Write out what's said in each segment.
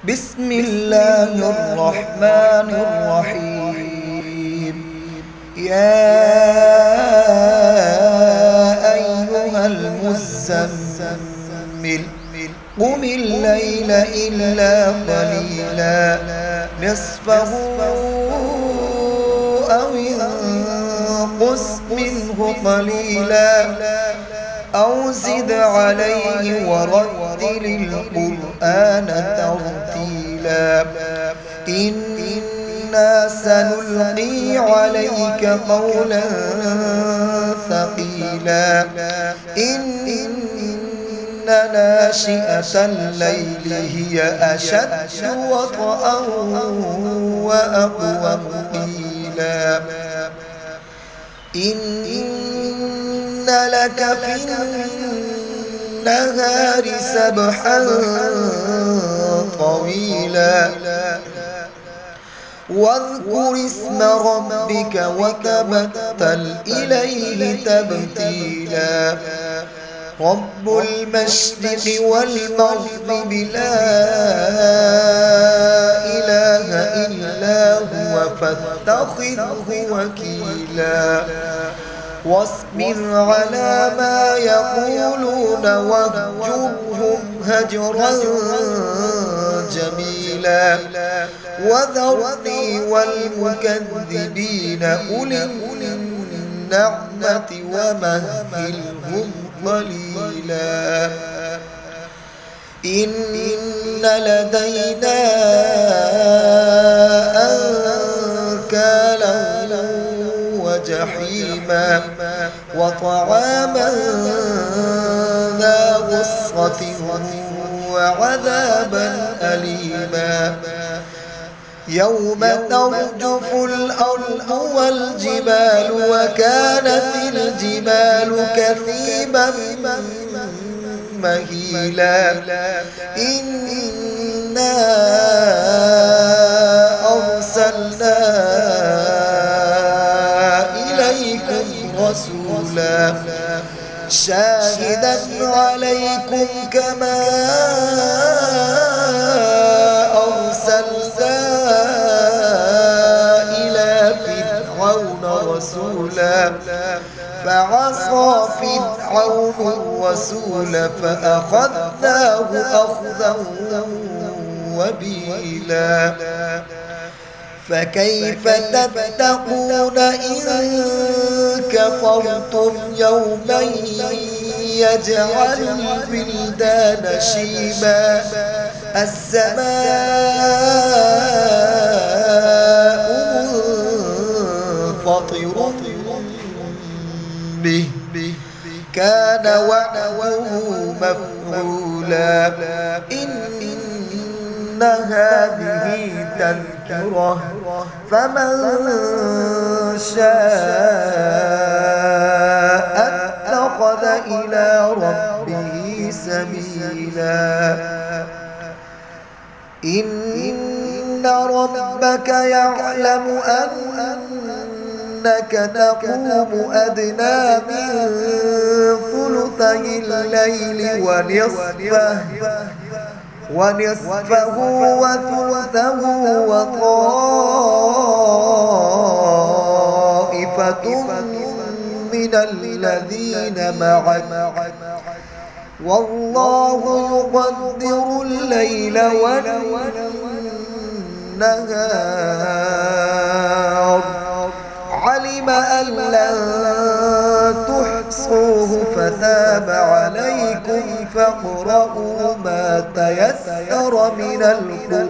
بسم الله الرحمن الرحيم. يا أيها المزمل قم الليل إلا قليلا نصفه أو انقص منه قليلا أو زد عليه ورتل القرآن ترتيلا إنا سنلقي عليك قولا ثقيلا إن ناشئة الليل هي أشد وطئا وأقوم قيلا إن لك في النهار سبحا طويلا واذكر اسم ربك وتبتل إليه تبتيلا رب المشرق والمغرب لا إله إلا هو فاتخذه وكيلا واصبر على ما يقولون واهجرهم هجرا جميلا وذرني والمكذبين أولي النعمة ومهلهم قليلا إن لدينا أنكالا وجحيما وطعاما ذا غصة وعذابا أليما يوم ترجف الأرض والجبال وكانت الجبال كثيبا مهيلا إنا أرسلنا إليكم رسولا شاهدا عليكم كما أرسلنا إلى فرعون رسولا فعصى فرعون الرسول فأخذناه أخذا وبيلا فكيف تتقون إن كفرتم يوما يجعل الولدان شيبا السماء منفطر به كان وعده مفعولا إن هذه تذكرة فمن شاء اتخذ إلى ربه سبيلا إن ربك يعلم أنك تقوم أدنى من ثلثي الليل ونصفه وثلثه وطائفة من الذين معك والله يقدر الليل والنهار علم أن لن تحصوه فتاب عليكم فاقرؤوا ما تيسر من القرآن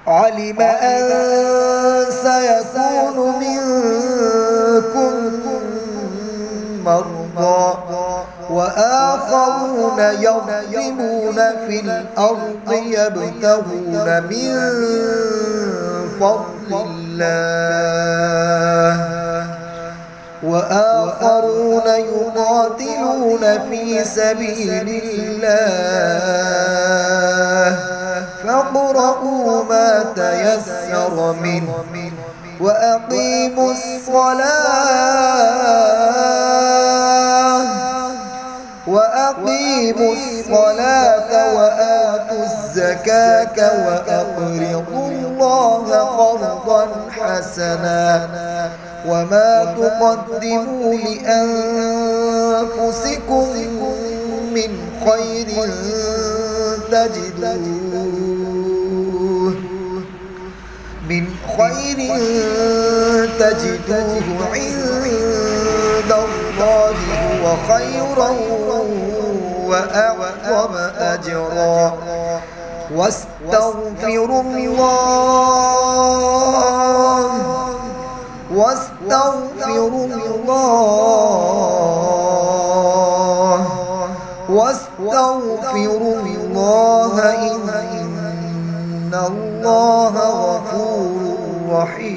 علم أن سيكون منكم مرضى وآخرون يضربون في الأرض يبتغون من فضل الله وآخرون يقاتلون في سبيل الله فاقرؤوا ما تيسر منه وأقيموا الصلاة وأقيموا الصلاة وآتوا الزكاة وأقرضوا الله قرضا حسنا وما تقدموا لأنفسكم من خير تجدوه عند الله هو خيرا وأعظم أجرا واستغفروا الله إن الله غفور رحيم.